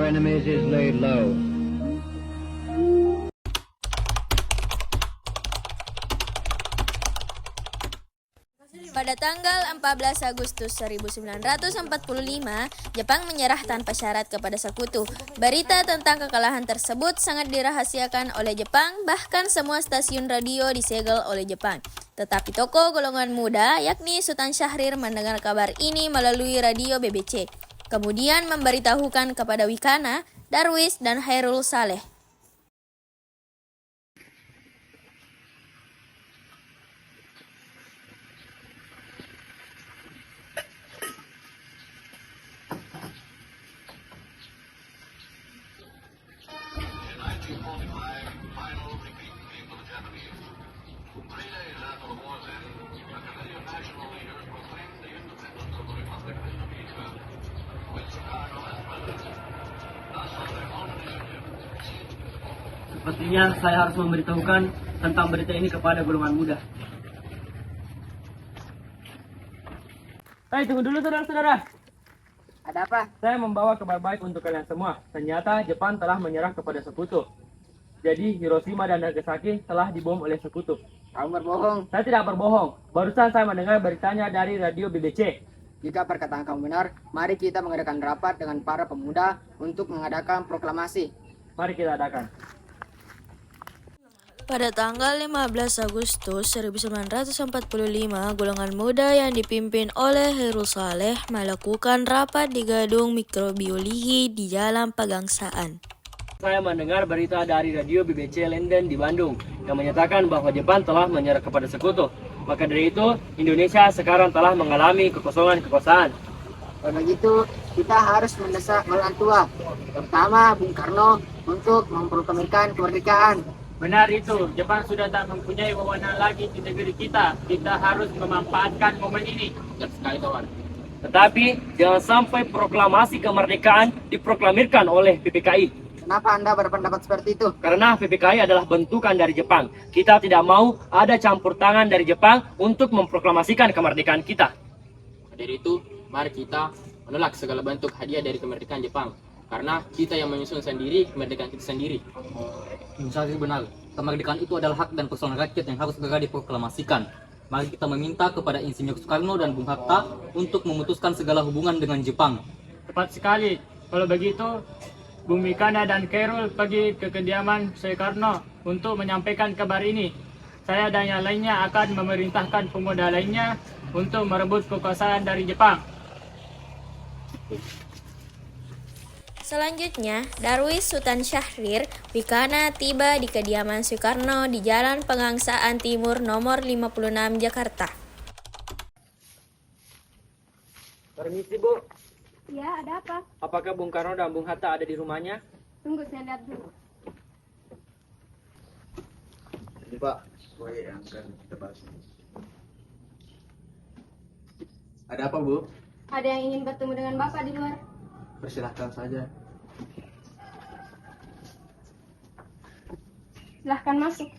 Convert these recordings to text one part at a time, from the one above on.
enemies is laid low. Pada tanggal 14 Agustus 1945, Jepang menyerah tanpa syarat kepada Sekutu. Berita tentang kekalahan tersebut sangat dirahasiakan oleh Jepang, bahkan semua stasiun radio disegel oleh Jepang. Tetapi tokoh golongan muda, yakni Sultan Syahrir, mendengar kabar ini melalui radio BBC. Kemudian memberitahukan kepada Wikana, Darwis, dan Khairul Saleh. Sepertinya saya harus memberitahukan tentang berita ini kepada golongan muda. Tunggu dulu saudara-saudara. Ada apa? Saya membawa kabar baik untuk kalian semua. Ternyata Jepang telah menyerah kepada Sekutu. Jadi Hiroshima dan Nagasaki telah dibom oleh Sekutu. Kamu berbohong. Saya tidak berbohong. Barusan saya mendengar beritanya dari radio BBC. Jika perkataan kamu benar, mari kita mengadakan rapat dengan para pemuda untuk mengadakan proklamasi. Mari kita adakan. Pada tanggal 15 Agustus 1945, golongan muda yang dipimpin oleh Khairul Saleh melakukan rapat di gedung mikrobiologi di Jalan Pegangsaan. Saya mendengar berita dari radio BBC London di Bandung yang menyatakan bahwa Jepang telah menyerah kepada Sekutu. Maka dari itu, Indonesia sekarang telah mengalami kekosongan kekuasaan. Kalau begitu, kita harus mendesak orang tua, terutama Bung Karno, untuk memproklamirkan kemerdekaan. Benar itu, Jepang sudah tak mempunyai wewenang lagi di negeri kita. Kita harus memanfaatkan momen ini. Benar sekali kawan. Tetapi jangan sampai proklamasi kemerdekaan diproklamirkan oleh PPKI. Kenapa Anda berpendapat seperti itu? Karena PPKI adalah bentukan dari Jepang. Kita tidak mau ada campur tangan dari Jepang untuk memproklamasikan kemerdekaan kita. Dari itu, mari kita menolak segala bentuk hadiah dari kemerdekaan Jepang. Karena kita yang menyusun sendiri kemerdekaan kita sendiri. Sangat benar. Kemerdekaan itu adalah hak dan persoalan rakyat yang harus segera diproklamasikan. Mari kita meminta kepada Insinyur Soekarno dan Bung Hatta untuk memutuskan segala hubungan dengan Jepang. Tepat sekali. Kalau begitu, Bung Wikana dan Khairul pergi ke kediaman Soekarno untuk menyampaikan kabar ini. Saya dan yang lainnya akan memerintahkan pemuda lainnya untuk merebut kekuasaan dari Jepang. Selanjutnya, Darwis, Sultan Syahrir, Wikana tiba di kediaman Soekarno di Jalan Pegangsaan Timur nomor 56 Jakarta. Permisi Bu, Ya, ada apa? apakah Bung Karno dan Bung Hatta ada di rumahnya? Tunggu, saya lihat dulu. Ini Pak, boleh angkat kita bahas. Ada apa Bu? Ada yang ingin bertemu dengan Bapak di luar. Persilahkan saja. Silahkan masuk.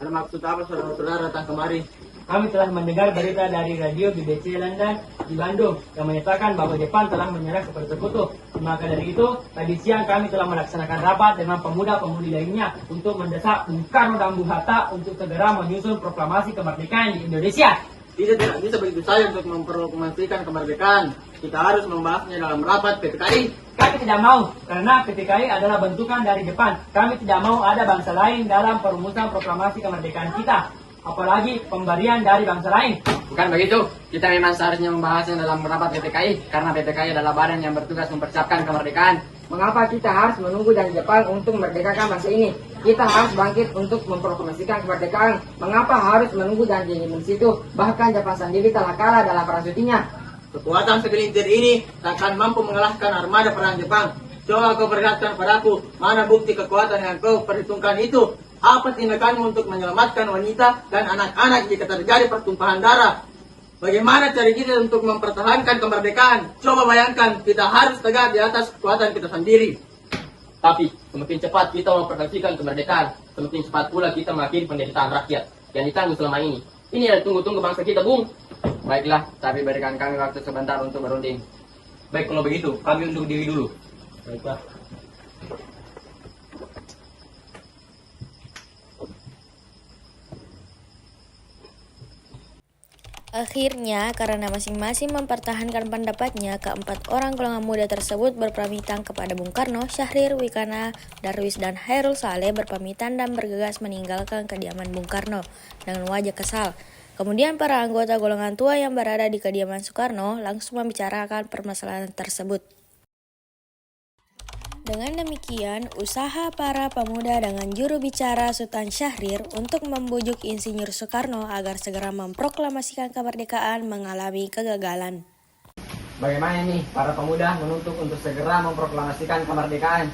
Ada maksud apa saudara-saudara datang kemari? Kami telah mendengar berita dari radio BBC London di Bandung yang menyatakan bahwa Jepang telah menyerah kepada Sekutu. Maka dari itu, tadi siang kami telah melaksanakan rapat dengan pemuda-pemudi lainnya untuk mendesak Bung Karno dan Bung Hatta untuk segera menyusun proklamasi kemerdekaan di Indonesia. Kita tidak bisa begitu saja untuk memproklamasikan kemerdekaan. Kita harus membahasnya dalam rapat PPKI. Kami tidak mau, karena PPKI adalah bentukan dari Jepang. Kami tidak mau ada bangsa lain dalam perumusan proklamasi kemerdekaan kita. Apalagi pemberian dari bangsa lain. Bukan begitu, kita memang seharusnya membahasnya dalam rapat PPKI, karena PPKI adalah badan yang bertugas mempersiapkan kemerdekaan. Mengapa kita harus menunggu dari Jepang untuk memerdekakan bangsa ini? Kita harus bangkit untuk memproklamasikan kemerdekaan. Mengapa harus menunggu janji itu? Bahkan Jepang sendiri telah kalah dalam perang sutinya. Kekuatan segelintir ini takkan mampu mengalahkan armada perang Jepang. Coba kau perlihatkan padaku, mana bukti kekuatan yang kau perhitungkan itu? Apa tindakanmu untuk menyelamatkan wanita dan anak-anak jika terjadi pertumpahan darah? Bagaimana cara kita untuk mempertahankan kemerdekaan? Coba bayangkan, kita harus tegak di atas kekuatan kita sendiri. Tapi semakin cepat kita mempertahankan kemerdekaan, semakin cepat pula kita mengakhiri penderitaan rakyat yang ditanggung selama ini. Ini yang tunggu-tunggu bangsa kita, Bung. Baiklah, tapi berikan kami waktu sebentar untuk berunding. Baik, kalau begitu, kami undur diri dulu. Baiklah. Akhirnya, karena masing-masing mempertahankan pendapatnya, keempat orang golongan muda tersebut berpamitan kepada Bung Karno, Syahrir, Wikana, Darwis, dan Hairul Saleh berpamitan dan bergegas meninggalkan kediaman Bung Karno dengan wajah kesal. Kemudian para anggota golongan tua yang berada di kediaman Soekarno langsung membicarakan permasalahan tersebut. Dengan demikian, usaha para pemuda dengan juru bicara Sultan Syahrir untuk membujuk Insinyur Soekarno agar segera memproklamasikan kemerdekaan mengalami kegagalan. Bagaimana nih para pemuda menuntut untuk segera memproklamasikan kemerdekaan?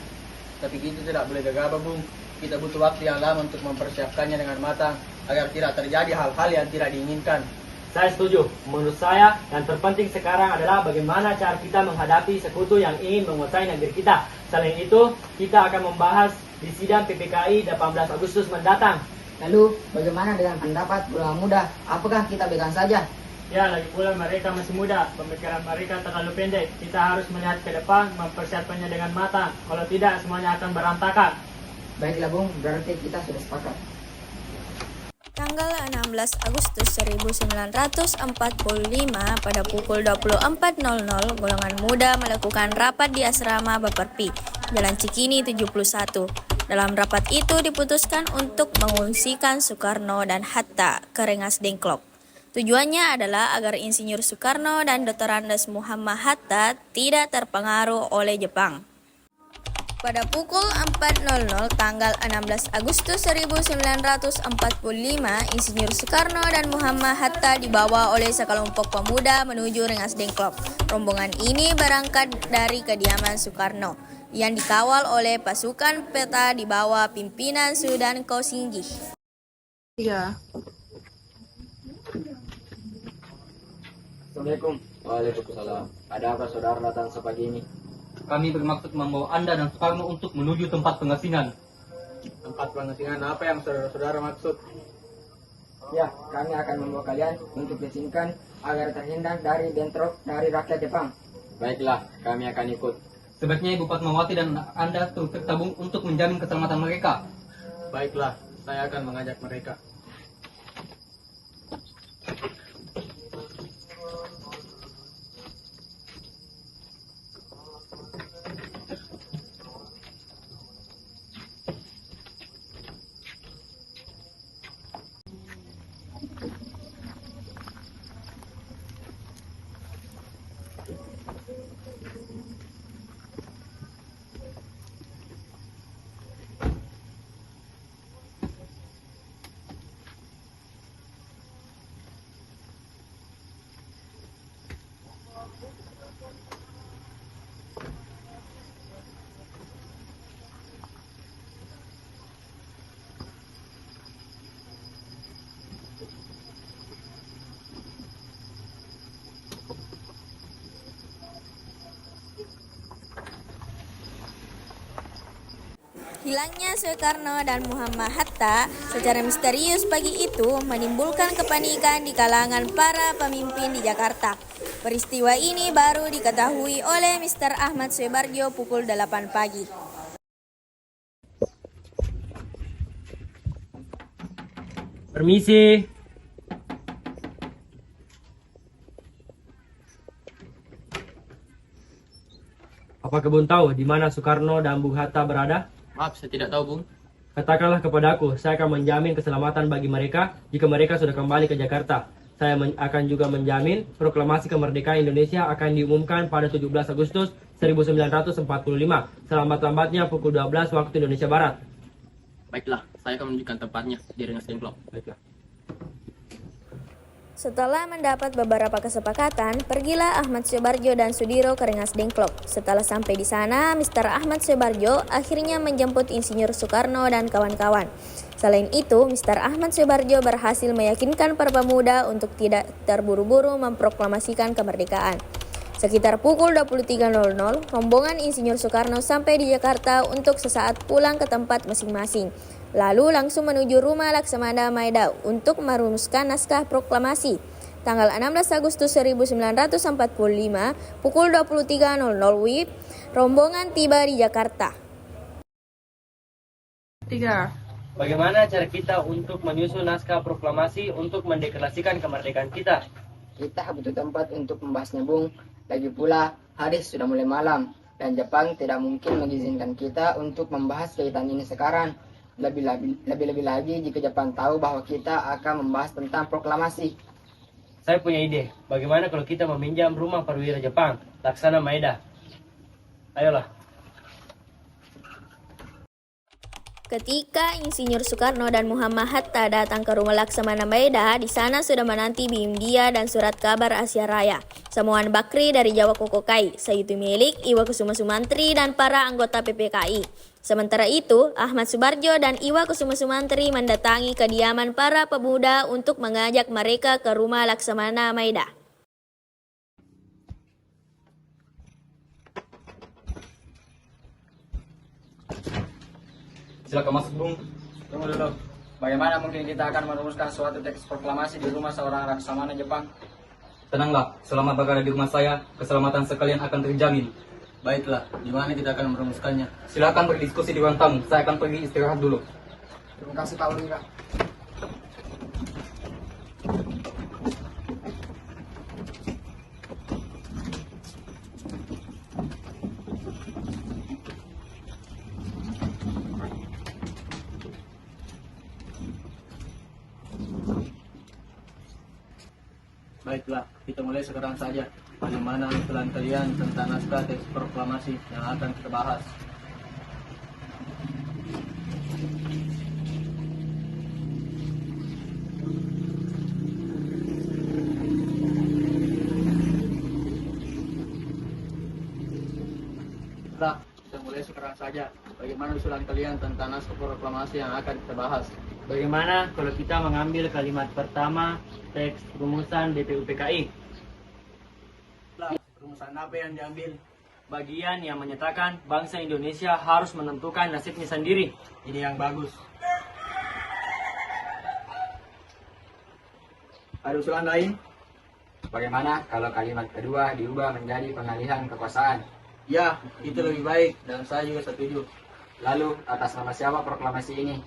Tapi kita tidak boleh gegabah, Bung. Kita butuh waktu yang lama untuk mempersiapkannya dengan matang agar tidak terjadi hal-hal yang tidak diinginkan. Saya setuju. Menurut saya, yang terpenting sekarang adalah bagaimana cara kita menghadapi sekutu yang ingin menguasai negeri kita. Selain itu, kita akan membahas di sidang PPKI 18 Agustus mendatang. Lalu, bagaimana dengan pendapat golongan muda? Apakah kita berikan saja? Ya, lagi pula mereka masih muda. Pemikiran mereka terlalu pendek. Kita harus melihat ke depan, mempersiapkannya dengan matang. Kalau tidak, semuanya akan berantakan. Baiklah, Bung. Berarti kita sudah sepakat. Tanggal 16 Agustus 1945 pada pukul 24.00 golongan muda melakukan rapat di asrama Baperpi, Jalan Cikini 71. Dalam rapat itu diputuskan untuk mengungsikan Soekarno dan Hatta ke Rengas Dengklok. Tujuannya adalah agar Insinyur Soekarno dan Dr. Andes Muhammad Hatta tidak terpengaruh oleh Jepang. Pada pukul 4.00 tanggal 16 Agustus 1945, Insinyur Soekarno dan Muhammad Hatta dibawa oleh sekelompok pemuda menuju Rengas Dengklok. Rombongan ini berangkat dari kediaman Soekarno yang dikawal oleh pasukan peta di bawah pimpinan Sudan Kosingi. Assalamualaikum. Waalaikumsalam. Ada apa saudara datang sepagi ini? Kami bermaksud membawa Anda dan Soekarno untuk menuju tempat pengasingan. Tempat pengasingan apa yang saudara-saudara maksud? Ya, kami akan membawa kalian untuk diasingkan agar terhindar dari bentrok dari rakyat Jepang. Baiklah, kami akan ikut. Sebaiknya Ibu Fatmawati dan Anda turut serta Bung untuk menjamin keselamatan mereka. Baiklah, saya akan mengajak mereka. Hilangnya Soekarno dan Muhammad Hatta secara misterius pagi itu menimbulkan kepanikan di kalangan para pemimpin di Jakarta. Peristiwa ini baru diketahui oleh Mr. Ahmad Soebarjo pukul 8 pagi. Permisi. Apa kebun tahu di mana Soekarno dan Bung Hatta berada? Maaf, saya tidak tahu, Bung. Katakanlah kepadaku, saya akan menjamin keselamatan bagi mereka jika mereka sudah kembali ke Jakarta. Saya akan juga menjamin proklamasi kemerdekaan Indonesia akan diumumkan pada 17 Agustus 1945, selambat-lambatnya pukul 12 waktu Indonesia Barat. Baiklah, saya akan menunjukkan tempatnya di Rengas Dengklok. Baiklah. Setelah mendapat beberapa kesepakatan, pergilah Ahmad Soebarjo dan Sudiro ke Rengas Dengklok. Setelah sampai di sana, Mr. Ahmad Soebarjo akhirnya menjemput Insinyur Soekarno dan kawan-kawan. Selain itu, Mr. Ahmad Soebarjo berhasil meyakinkan para pemuda untuk tidak terburu-buru memproklamasikan kemerdekaan. Sekitar pukul 23.00, rombongan Insinyur Soekarno sampai di Jakarta untuk sesaat pulang ke tempat masing-masing. Lalu langsung menuju rumah Laksamana Maeda untuk merumuskan naskah proklamasi. Tanggal 16 Agustus 1945, pukul 23.00 WIB, rombongan tiba di Jakarta. 3. Bagaimana cara kita untuk menyusun naskah proklamasi untuk mendeklarasikan kemerdekaan kita? Kita butuh tempat untuk membahasnya, Bung. Lagi pula, hari sudah mulai malam, dan Jepang tidak mungkin mengizinkan kita untuk membahas kaitan ini sekarang. Lebih-lebih lagi jika Jepang tahu bahwa kita akan membahas tentang proklamasi. Saya punya ide. Bagaimana kalau kita meminjam rumah perwira Jepang, Laksana Maeda? Ayolah. Ketika Insinyur Soekarno dan Muhammad Hatta datang ke rumah Laksamana Maeda, di sana sudah menanti Bimdia dan surat kabar Asia Raya. Samuan Bakri dari Jawa Kokokai, Sayuti Melik, Iwa Kusuma Sumantri, dan para anggota PPKI. Sementara itu, Ahmad Soebarjo dan Iwa Kusuma Sumantri mendatangi kediaman para pemuda untuk mengajak mereka ke rumah Laksamana Maeda. Silakan masuk, Bung. Tunggu dulu. Bagaimana mungkin kita akan merumuskan suatu teks proklamasi di rumah seorang laksamana Jepang? Tenanglah, selama berada di rumah saya, keselamatan sekalian akan terjamin. Baiklah, di mana kita akan merumuskannya? Silakan berdiskusi di ruang tamu, saya akan pergi istirahat dulu. Terima kasih, Pak Ulira. Baiklah, kita mulai sekarang saja. Bagaimana usulan kalian tentang naskah teks proklamasi yang akan kita bahas? Baiklah, kita mulai sekarang saja. Bagaimana usulan kalian tentang naskah proklamasi yang akan kita bahas? Bagaimana kalau kita mengambil kalimat pertama teks rumusan BPUPKI? Rumusan apa yang diambil? Bagian yang menyatakan bangsa Indonesia harus menentukan nasibnya sendiri. Ini yang bagus. Ada usulan lain? Bagaimana kalau kalimat kedua diubah menjadi pengalihan kekuasaan? Ya, itu lebih baik dan saya juga setuju. Lalu, atas nama siapa proklamasi ini?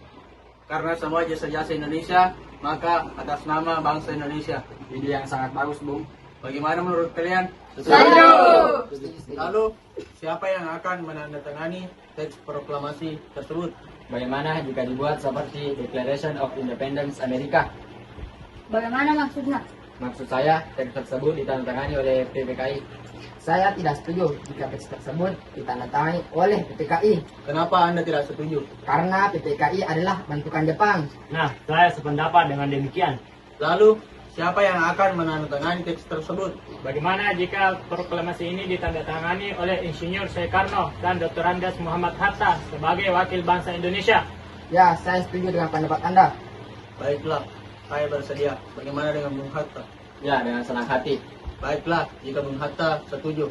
Karena semua jasa-jasa Indonesia, maka atas nama bangsa Indonesia. Ide yang sangat bagus, Bung. Bagaimana menurut kalian? Setuju! Lalu, siapa yang akan menandatangani teks proklamasi tersebut? Bagaimana jika dibuat seperti Declaration of Independence Amerika? Bagaimana maksudnya? Maksud saya, teks tersebut ditandatangani oleh PPKI. Saya tidak setuju jika teks tersebut ditandatangani oleh PPKI. Kenapa Anda tidak setuju? Karena PPKI adalah bentukan Jepang. Nah, saya sependapat dengan demikian. Lalu, siapa yang akan menandatangani teks tersebut? Bagaimana jika proklamasi ini ditandatangani oleh Insinyur Soekarno dan Dr. Andes Muhammad Hatta sebagai wakil bangsa Indonesia? Ya, saya setuju dengan pendapat Anda. Baiklah, saya bersedia. Bagaimana dengan Bung Hatta? Ya, dengan senang hati. Baiklah, jika Bung Hatta setuju.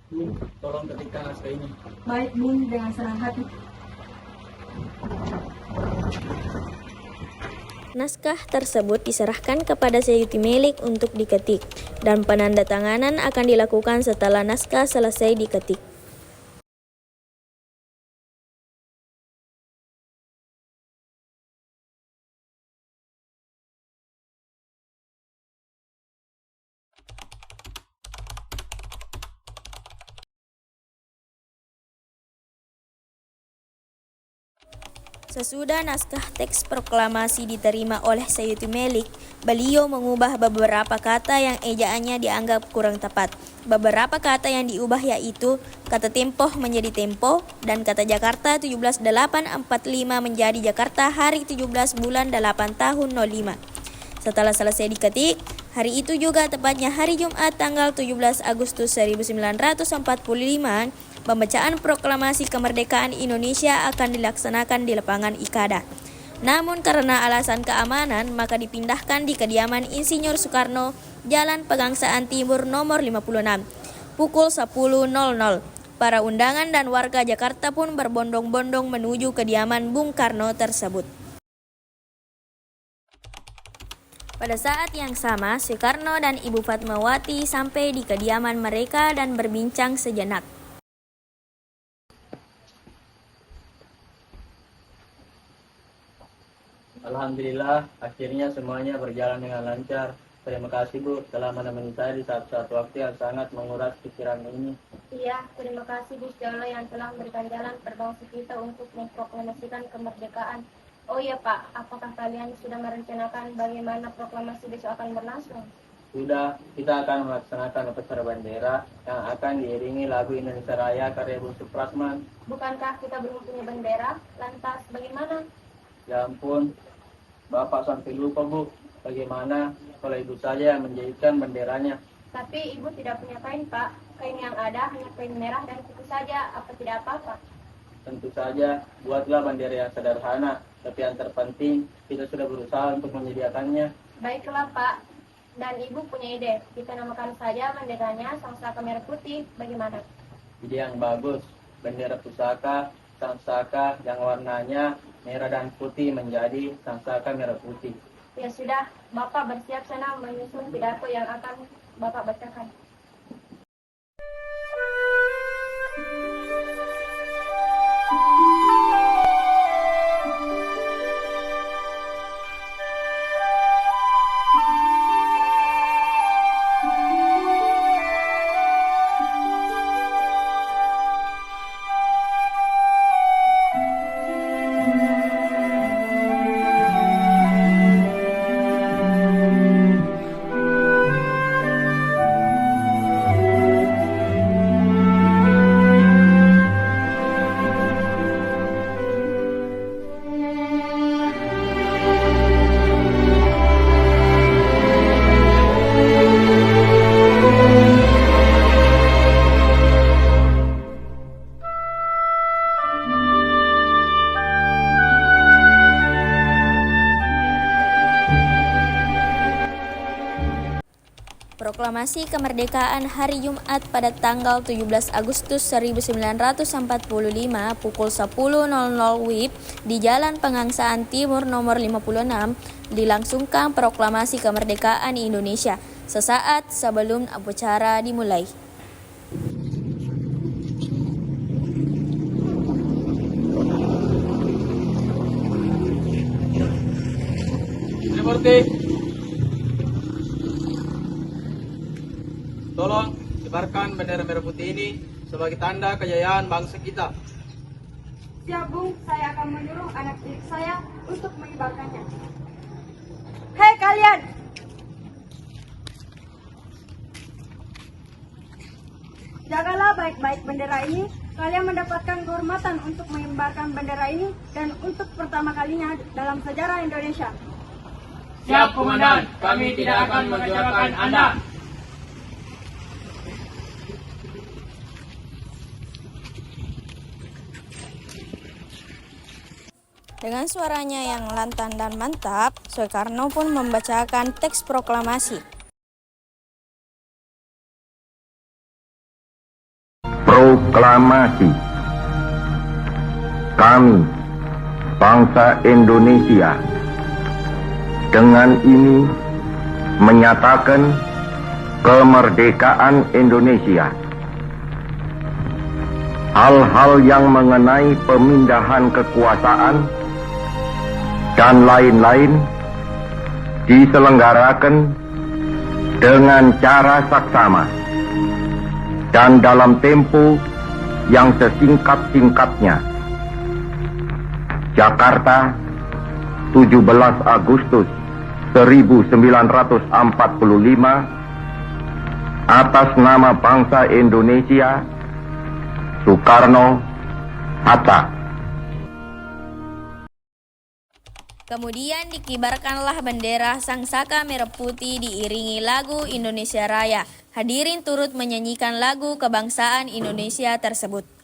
Bung, tolong ketikkan naskah ini. Baik, Bung, dengan senang hati. Naskah tersebut diserahkan kepada Sayuti Melik untuk diketik, dan penandatanganan akan dilakukan setelah naskah selesai diketik. Sesudah naskah teks proklamasi diterima oleh Sayyidu Melik, beliau mengubah beberapa kata yang ejaannya dianggap kurang tepat. Beberapa kata yang diubah yaitu kata tempoh menjadi tempo dan kata Jakarta 17845 menjadi Jakarta hari 17 bulan 8 tahun 05. Setelah selesai diketik, hari itu juga tepatnya hari Jumat tanggal 17 Agustus 1945, pembacaan proklamasi kemerdekaan Indonesia akan dilaksanakan di lapangan Ikada. Namun karena alasan keamanan, maka dipindahkan di kediaman Insinyur Soekarno, Jalan Pegangsaan Timur nomor 56, pukul 10.00. Para undangan dan warga Jakarta pun berbondong-bondong menuju kediaman Bung Karno tersebut. Pada saat yang sama, Soekarno dan Ibu Fatmawati sampai di kediaman mereka dan berbincang sejenak. Alhamdulillah, akhirnya semuanya berjalan dengan lancar. Terima kasih Bu telah menemani saya di saat-saat waktu yang sangat menguras pikiran ini. Iya, terima kasih Gusti Allah yang telah memberikan jalan berbangsa kita untuk memproklamasikan kemerdekaan. Oh iya Pak, apakah kalian sudah merencanakan bagaimana proklamasi besok akan berlangsung? Sudah, kita akan melaksanakan upacara bendera yang akan diiringi lagu Indonesia Raya karya Bung Supratman. Bukankah kita belum punya bendera? Lantas bagaimana? Ya ampun, Bapak sampai lupa Bu. Bagaimana kalau Ibu saja yang menjadikan benderanya? Tapi Ibu tidak punya kain Pak. Kain yang ada hanya kain merah dan putih saja, apa tidak apa-apa? Tentu saja, buatlah bendera yang sederhana. Tapi yang terpenting, kita sudah berusaha untuk menyediakannya. Baiklah Pak. Dan Ibu punya ide, kita namakan saja benderanya Sangsaka Merah Putih, bagaimana? Ide yang bagus, bendera pusaka, Sangsaka yang warnanya merah dan putih menjadi Sangsaka Merah Putih. Ya sudah, Bapak bersiap sana menyusun pidato yang akan Bapak bacakan. Proklamasi kemerdekaan hari Jumat pada tanggal 17 Agustus 1945 pukul 10.00 WIB di Jalan Pegangsaan Timur nomor 56 dilangsungkan proklamasi kemerdekaan Indonesia sesaat sebelum upacara dimulai. Tolong sebarkan bendera merah putih ini sebagai tanda kejayaan bangsa kita. Siap Bung, saya akan menyuruh anak didik saya untuk mengibarkannya. Hei kalian! Jagalah baik-baik bendera ini. Kalian mendapatkan kehormatan untuk mengibarkan bendera ini dan untuk pertama kalinya dalam sejarah Indonesia. Siap Komandan, kami tidak akan mengecewakan Anda. Dengan suaranya yang lantang dan mantap, Soekarno pun membacakan teks proklamasi. Proklamasi. Kami, bangsa Indonesia, dengan ini menyatakan kemerdekaan Indonesia. Hal-hal yang mengenai pemindahan kekuasaan dan lain-lain diselenggarakan dengan cara saksama dan dalam tempo yang sesingkat-singkatnya. Jakarta, 17 Agustus 1945, atas nama bangsa Indonesia, Soekarno, Hatta. Kemudian dikibarkanlah bendera Sang Saka Merah Putih diiringi lagu Indonesia Raya. Hadirin turut menyanyikan lagu kebangsaan Indonesia tersebut.